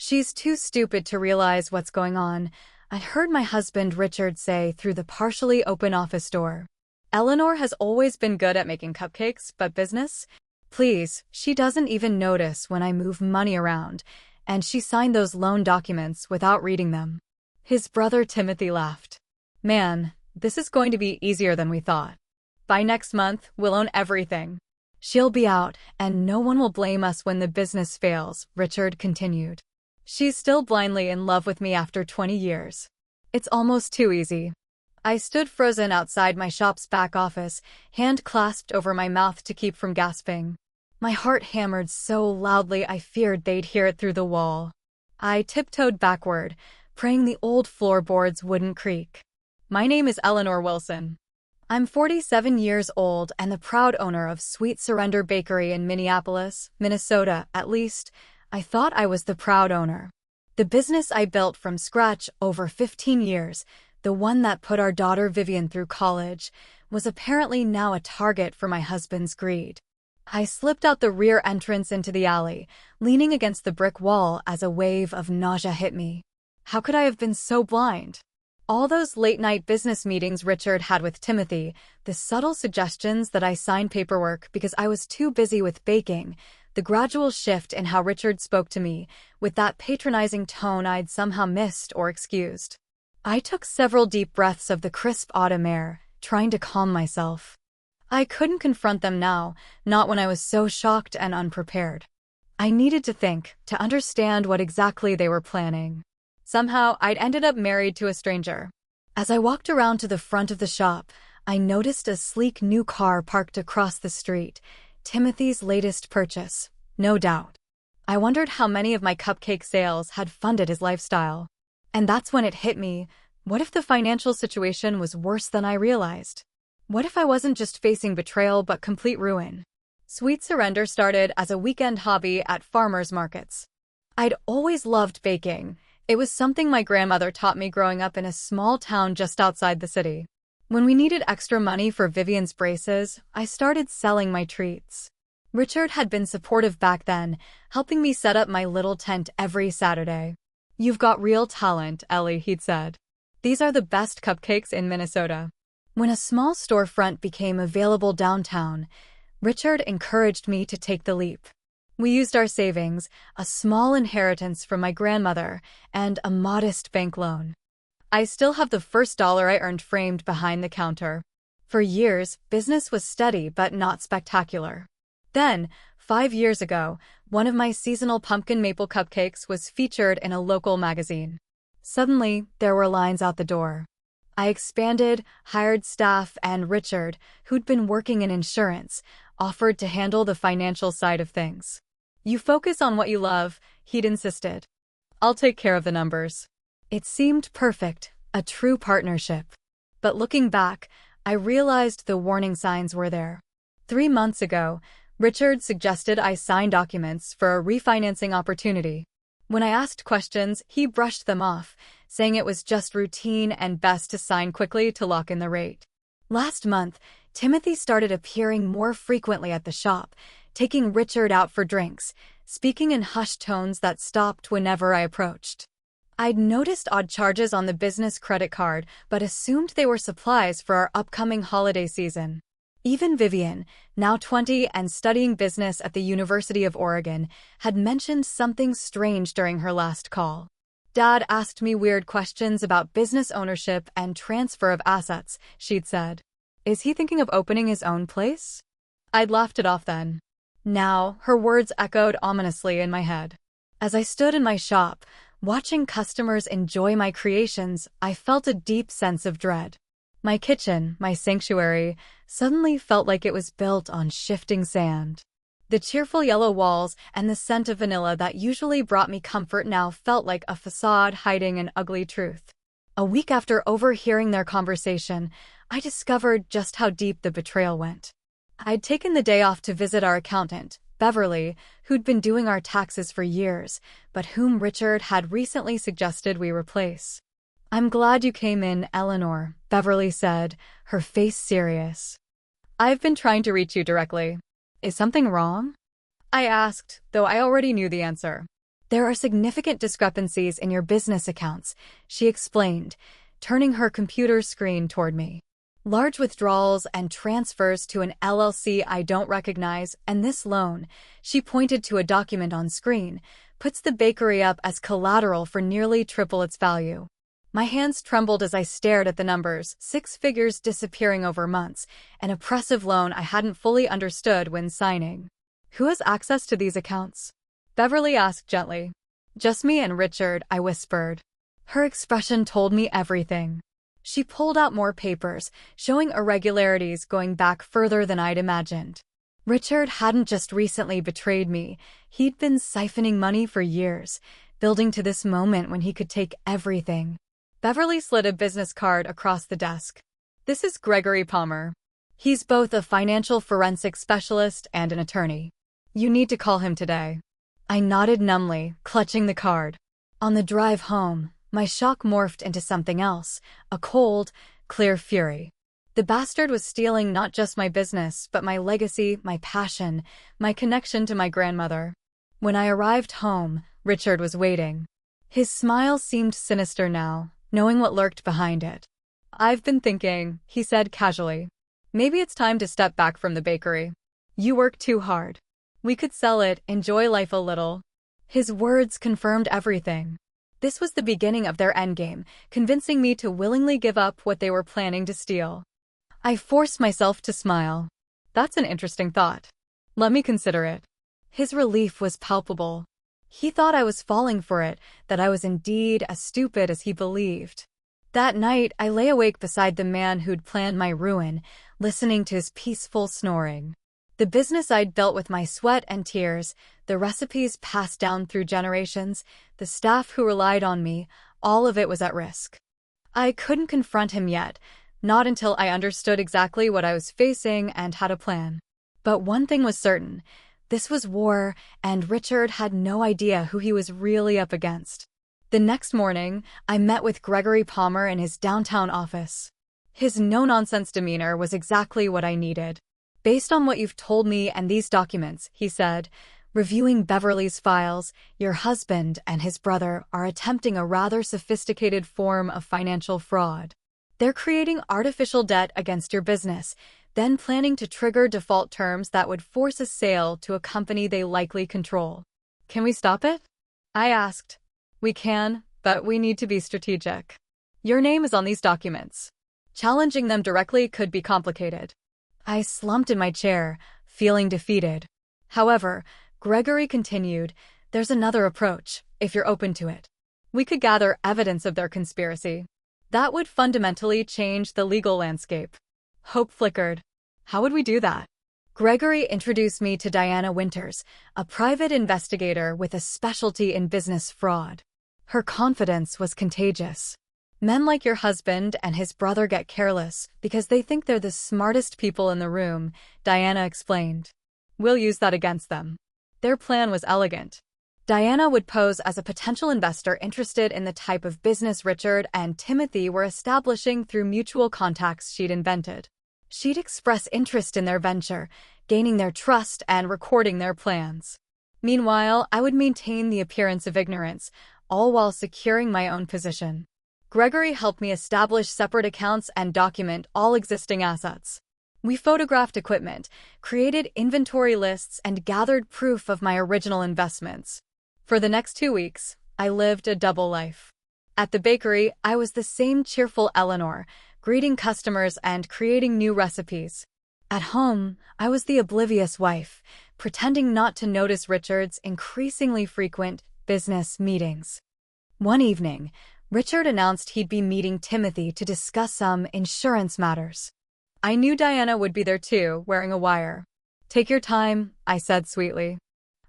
She's too stupid to realize what's going on, I heard my husband Richard say through the partially open office door. Eleanor has always been good at making cupcakes, but business? Please, she doesn't even notice when I move money around, and she signed those loan documents without reading them. His brother Timothy laughed. Man, this is going to be easier than we thought. By next month, we'll own everything. She'll be out, and no one will blame us when the business fails, Richard continued. She's still blindly in love with me after 20 years. It's almost too easy. I stood frozen outside my shop's back office, hand clasped over my mouth to keep from gasping. My heart hammered so loudly I feared they'd hear it through the wall. I tiptoed backward, praying the old floorboards wouldn't creak. My name is Eleanor Wilson. I'm 47 years old and the proud owner of Sweet Surrender Bakery in Minneapolis, Minnesota. At least, I thought I was the proud owner. The business I built from scratch over 15 years, the one that put our daughter Vivian through college, was apparently now a target for my husband's greed. I slipped out the rear entrance into the alley, leaning against the brick wall as a wave of nausea hit me. How could I have been so blind? All those late-night business meetings Richard had with Timothy, the subtle suggestions that I sign paperwork because I was too busy with baking, the gradual shift in how Richard spoke to me, with that patronizing tone I'd somehow missed or excused. I took several deep breaths of the crisp autumn air, trying to calm myself. I couldn't confront them now, not when I was so shocked and unprepared. I needed to think, to understand what exactly they were planning. Somehow, I'd ended up married to a stranger. As I walked around to the front of the shop, I noticed a sleek new car parked across the street, Timothy's latest purchase, no doubt. I wondered how many of my cupcake sales had funded his lifestyle. And that's when it hit me, what if the financial situation was worse than I realized? What if I wasn't just facing betrayal but complete ruin? Sweet Surrender started as a weekend hobby at farmers markets. I'd always loved baking. It was something my grandmother taught me growing up in a small town just outside the city. When we needed extra money for Vivian's braces, I started selling my treats. Richard had been supportive back then, helping me set up my little tent every Saturday. You've got real talent, Ellie, he'd said. These are the best cupcakes in Minnesota. When a small storefront became available downtown, Richard encouraged me to take the leap. We used our savings, a small inheritance from my grandmother, and a modest bank loan. I still have the first dollar I earned framed behind the counter. For years, business was steady but not spectacular. Then, 5 years ago, one of my seasonal pumpkin maple cupcakes was featured in a local magazine. Suddenly, there were lines out the door. I expanded, hired staff, and Richard, who'd been working in insurance, offered to handle the financial side of things. You focus on what you love, he'd insisted. I'll take care of the numbers. It seemed perfect, a true partnership. But looking back, I realized the warning signs were there. 3 months ago, Richard suggested I sign documents for a refinancing opportunity. When I asked questions, he brushed them off, saying it was just routine and best to sign quickly to lock in the rate. Last month, Timothy started appearing more frequently at the shop, taking Richard out for drinks, speaking in hushed tones that stopped whenever I approached. I'd noticed odd charges on the business credit card, but assumed they were supplies for our upcoming holiday season. Even Vivian, now 20 and studying business at the University of Oregon, had mentioned something strange during her last call. Dad asked me weird questions about business ownership and transfer of assets, she'd said. Is he thinking of opening his own place? I'd laughed it off then. Now, her words echoed ominously in my head. As I stood in my shop, watching customers enjoy my creations, I felt a deep sense of dread. My kitchen, my sanctuary, suddenly felt like it was built on shifting sand. The cheerful yellow walls and the scent of vanilla that usually brought me comfort now felt like a facade hiding an ugly truth. A week after overhearing their conversation, I discovered just how deep the betrayal went. I'd taken the day off to visit our accountant, Beverly, who'd been doing our taxes for years, but whom Richard had recently suggested we replace. I'm glad you came in, Eleanor, Beverly said, her face serious. I've been trying to reach you directly. Is something wrong? I asked, though I already knew the answer. There are significant discrepancies in your business accounts, she explained, turning her computer screen toward me. Large withdrawals and transfers to an LLC I don't recognize, and this loan, she pointed to a document on screen, puts the bakery up as collateral for nearly triple its value. My hands trembled as I stared at the numbers, 6 figures disappearing over months, an oppressive loan I hadn't fully understood when signing. Who has access to these accounts? Beverly asked gently. Just me and Richard, I whispered. Her expression told me everything. She pulled out more papers, showing irregularities going back further than I'd imagined. Richard hadn't just recently betrayed me, he'd been siphoning money for years, building to this moment when he could take everything. Beverly slid a business card across the desk. This is Gregory Palmer. He's both a financial forensics specialist and an attorney. You need to call him today. I nodded numbly, clutching the card. On the drive home, my shock morphed into something else, a cold, clear fury. The bastard was stealing not just my business, but my legacy, my passion, my connection to my grandmother. When I arrived home, Richard was waiting. His smile seemed sinister now, knowing what lurked behind it. I've been thinking, he said casually. Maybe it's time to step back from the bakery. You work too hard. We could sell it, enjoy life a little. His words confirmed everything. This was the beginning of their endgame, convincing me to willingly give up what they were planning to steal. I forced myself to smile. That's an interesting thought. Let me consider it. His relief was palpable. He thought I was falling for it, that I was indeed as stupid as he believed. That night, I lay awake beside the man who'd planned my ruin, listening to his peaceful snoring. The business I'd built with my sweat and tears, the recipes passed down through generations, the staff who relied on me, all of it was at risk. I couldn't confront him yet, not until I understood exactly what I was facing and had a plan. But one thing was certain. This was war, and Richard had no idea who he was really up against. The next morning, I met with Gregory Palmer in his downtown office. His no-nonsense demeanor was exactly what I needed. Based on what you've told me and these documents, he said, reviewing Beverly's files, your husband and his brother are attempting a rather sophisticated form of financial fraud. They're creating artificial debt against your business, then planning to trigger default terms that would force a sale to a company they likely control. Can we stop it? I asked. We can, but we need to be strategic. Your name is on these documents. Challenging them directly could be complicated. I slumped in my chair, feeling defeated. However, Gregory continued, there's another approach, if you're open to it. We could gather evidence of their conspiracy. That would fundamentally change the legal landscape. Hope flickered. How would we do that? Gregory introduced me to Diana Winters, a private investigator with a specialty in business fraud. Her confidence was contagious. Men like your husband and his brother get careless because they think they're the smartest people in the room, Diana explained. We'll use that against them. Their plan was elegant. Diana would pose as a potential investor interested in the type of business Richard and Timothy were establishing through mutual contacts she'd invented. She'd express interest in their venture, gaining their trust and recording their plans. Meanwhile, I would maintain the appearance of ignorance, all while securing my own position. Gregory helped me establish separate accounts and document all existing assets. We photographed equipment, created inventory lists, and gathered proof of my original investments. For the next 2 weeks, I lived a double life. At the bakery, I was the same cheerful Eleanor, greeting customers and creating new recipes. At home, I was the oblivious wife, pretending not to notice Richard's increasingly frequent business meetings. One evening, Richard announced he'd be meeting Timothy to discuss some insurance matters. I knew Diana would be there too, wearing a wire. Take your time, I said sweetly.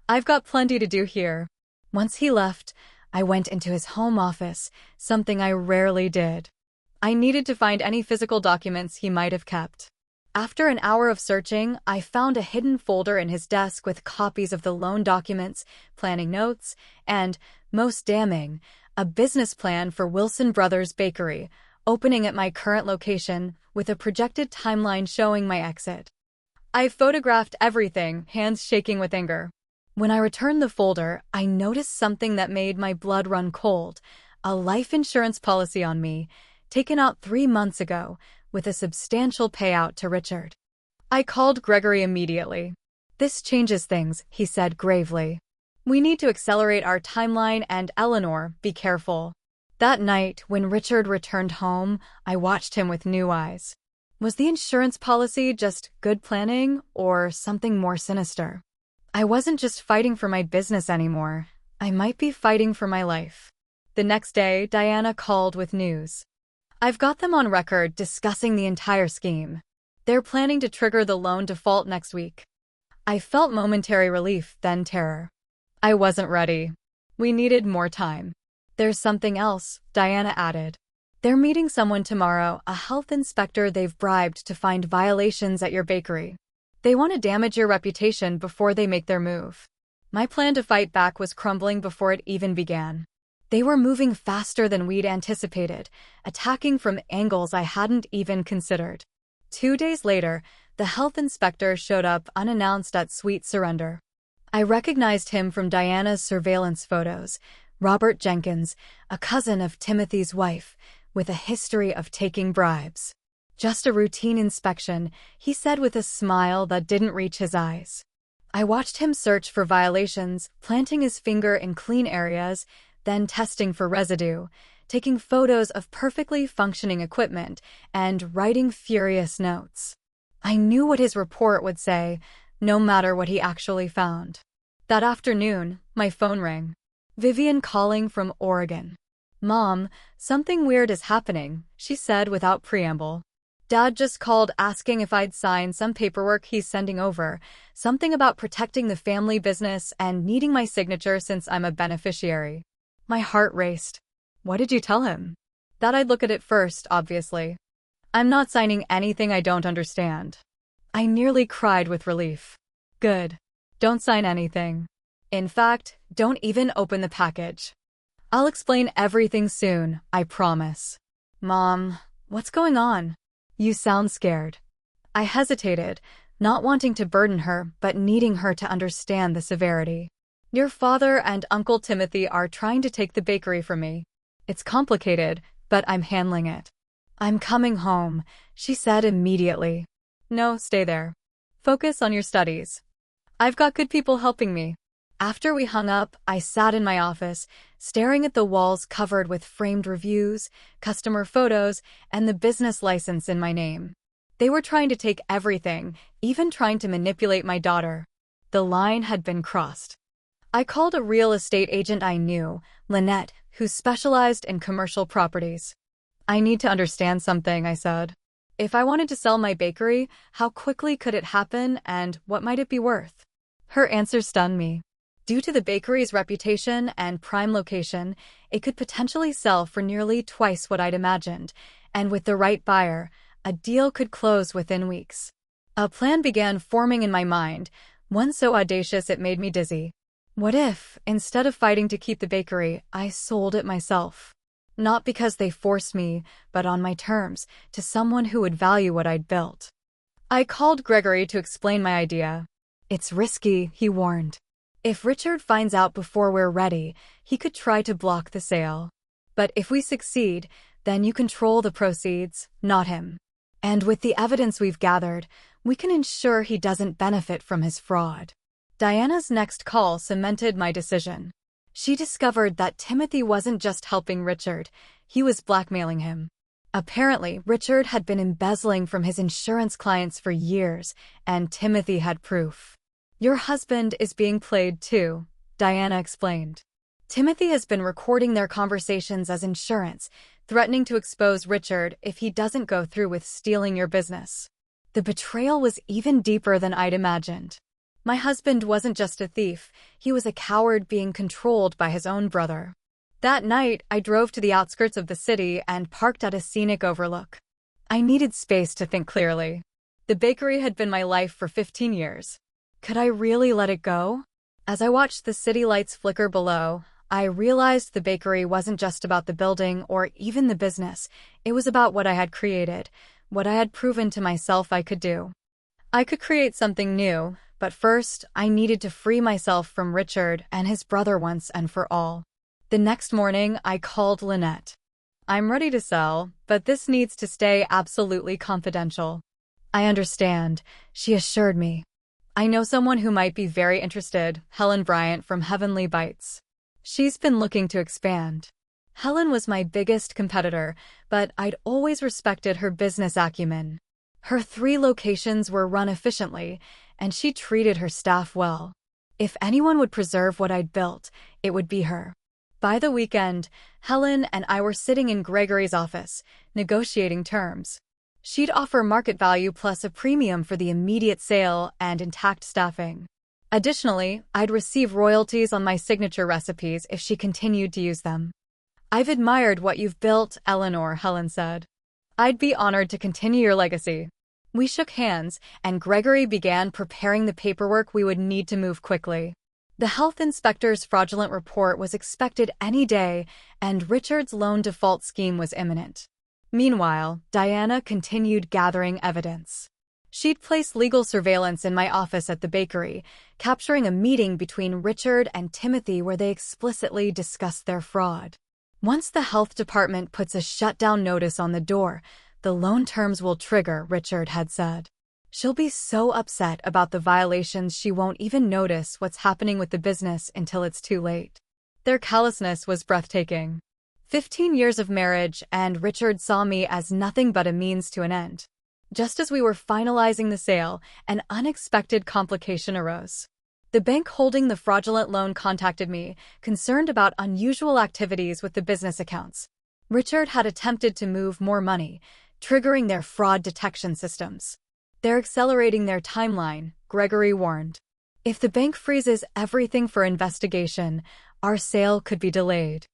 I've got plenty to do here. Once he left, I went into his home office, something I rarely did. I needed to find any physical documents he might have kept. After an hour of searching, I found a hidden folder in his desk with copies of the loan documents, planning notes, and, most damning, a business plan for Wilson Brothers Bakery, opening at my current location, with a projected timeline showing my exit. I photographed everything, hands shaking with anger. When I returned the folder, I noticed something that made my blood run cold. A life insurance policy on me, taken out 3 months ago, with a substantial payout to Richard. I called Gregory immediately. "This changes things," he said gravely. "We need to accelerate our timeline, and Eleanor, be careful." That night, when Richard returned home, I watched him with new eyes. Was the insurance policy just good planning, or something more sinister? I wasn't just fighting for my business anymore. I might be fighting for my life. The next day, Diana called with news. "I've got them on record discussing the entire scheme. They're planning to trigger the loan default next week." I felt momentary relief, then terror. I wasn't ready. We needed more time. "There's something else," Diana added. "They're meeting someone tomorrow, a health inspector they've bribed to find violations at your bakery. They want to damage your reputation before they make their move." My plan to fight back was crumbling before it even began. They were moving faster than we'd anticipated, attacking from angles I hadn't even considered. 2 days later, the health inspector showed up unannounced at Sweet Surrender. I recognized him from Diana's surveillance photos. Robert Jenkins, a cousin of Timothy's wife, with a history of taking bribes. "Just a routine inspection," he said with a smile that didn't reach his eyes. I watched him search for violations, planting his finger in clean areas, then testing for residue, taking photos of perfectly functioning equipment, and writing furious notes. I knew what his report would say, no matter what he actually found. That afternoon, my phone rang. Vivian calling from Oregon. "Mom, something weird is happening," she said without preamble. "Dad just called asking if I'd sign some paperwork he's sending over, something about protecting the family business and needing my signature since I'm a beneficiary." My heart raced. "What did you tell him?" "That I'd look at it first, obviously. I'm not signing anything I don't understand." I nearly cried with relief. "Good. Don't sign anything. In fact, don't even open the package. I'll explain everything soon, I promise." "Mom, what's going on? You sound scared." I hesitated, not wanting to burden her, but needing her to understand the severity. "Your father and Uncle Timothy are trying to take the bakery from me. It's complicated, but I'm handling it." "I'm coming home," she said immediately. "No, stay there. Focus on your studies. I've got good people helping me." After we hung up, I sat in my office, staring at the walls covered with framed reviews, customer photos, and the business license in my name. They were trying to take everything, even trying to manipulate my daughter. The line had been crossed. I called a real estate agent I knew, Lynette, who specialized in commercial properties. "I need to understand something," I said. "If I wanted to sell my bakery, how quickly could it happen, and what might it be worth?" Her answer stunned me. Due to the bakery's reputation and prime location, it could potentially sell for nearly twice what I'd imagined, and with the right buyer, a deal could close within weeks. A plan began forming in my mind, one so audacious it made me dizzy. What if, instead of fighting to keep the bakery, I sold it myself? Not because they forced me, but on my terms, to someone who would value what I'd built. I called Gregory to explain my idea. "It's risky," he warned. "If Richard finds out before we're ready, he could try to block the sale. But if we succeed, then you control the proceeds, not him. And with the evidence we've gathered, we can ensure he doesn't benefit from his fraud." Diana's next call cemented my decision. She discovered that Timothy wasn't just helping Richard, he was blackmailing him. Apparently, Richard had been embezzling from his insurance clients for years, and Timothy had proof. "Your husband is being played too," Diana explained. "Timothy has been recording their conversations as insurance, threatening to expose Richard if he doesn't go through with stealing your business." The betrayal was even deeper than I'd imagined. My husband wasn't just a thief, he was a coward being controlled by his own brother. That night, I drove to the outskirts of the city and parked at a scenic overlook. I needed space to think clearly. The bakery had been my life for 15 years. Could I really let it go? As I watched the city lights flicker below, I realized the bakery wasn't just about the building or even the business. It was about what I had created, what I had proven to myself I could do. I could create something new, But first, I needed to free myself from Richard and his brother once and for all. The next morning, I called Lynette. I'm ready to sell, but this needs to stay absolutely confidential. I understand, she assured me. I know someone who might be very interested, Helen Bryant from Heavenly Bites. She's been looking to expand. Helen was my biggest competitor, but I'd always respected her business acumen. Her 3 locations were run efficiently, and she treated her staff well. If anyone would preserve what I'd built, it would be her. By the weekend, Helen and I were sitting in Gregory's office, negotiating terms. She'd offer market value plus a premium for the immediate sale and intact staffing. Additionally, I'd receive royalties on my signature recipes if she continued to use them. I've admired what you've built, Eleanor, Helen said. I'd be honored to continue your legacy. We shook hands, and Gregory began preparing the paperwork we would need to move quickly. The health inspector's fraudulent report was expected any day, and Richard's loan default scheme was imminent. Meanwhile, Diana continued gathering evidence. She'd placed legal surveillance in my office at the bakery, capturing a meeting between Richard and Timothy where they explicitly discussed their fraud. Once the health department puts a shutdown notice on the door, the loan terms will trigger, Richard had said. She'll be so upset about the violations she won't even notice what's happening with the business until it's too late. Their callousness was breathtaking. 15 years of marriage, and Richard saw me as nothing but a means to an end. Just as we were finalizing the sale, an unexpected complication arose. The bank holding the fraudulent loan contacted me, concerned about unusual activities with the business accounts. Richard had attempted to move more money, triggering their fraud detection systems. They're accelerating their timeline, Gregory warned. If the bank freezes everything for investigation, our sale could be delayed.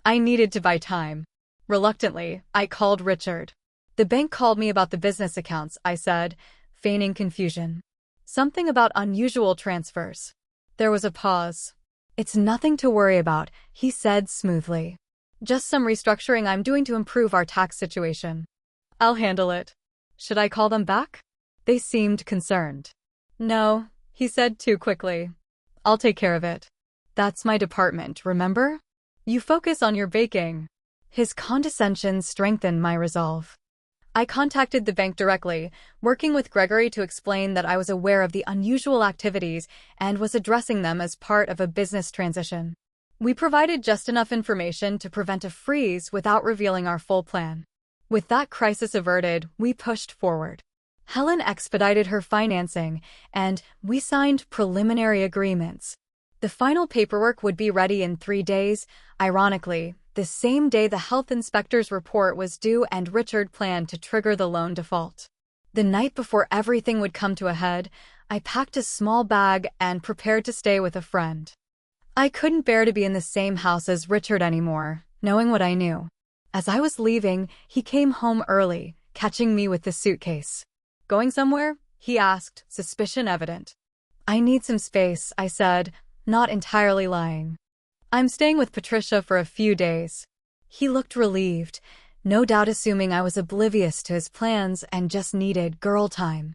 I needed to buy time. Reluctantly, I called Richard. The bank called me about the business accounts, I said, feigning confusion. Something about unusual transfers. There was a pause. It's nothing to worry about, he said smoothly. Just some restructuring I'm doing to improve our tax situation. I'll handle it. Should I call them back? They seemed concerned. No, he said too quickly. I'll take care of it. That's my department, remember? You focus on your baking. His condescension strengthened my resolve. I contacted the bank directly, working with Gregory to explain that I was aware of the unusual activities and was addressing them as part of a business transition. We provided just enough information to prevent a freeze without revealing our full plan. With that crisis averted, we pushed forward. Helen expedited her financing, and we signed preliminary agreements. The final paperwork would be ready in 3 days. Ironically, the same day the health inspector's report was due and Richard planned to trigger the loan default. The night before everything would come to a head, I packed a small bag and prepared to stay with a friend. I couldn't bear to be in the same house as Richard anymore, knowing what I knew. As I was leaving, he came home early, catching me with the suitcase. Going somewhere? He asked, suspicion evident. I need some space, I said, not entirely lying. I'm staying with Patricia for a few days. He looked relieved, no doubt assuming I was oblivious to his plans and just needed girl time.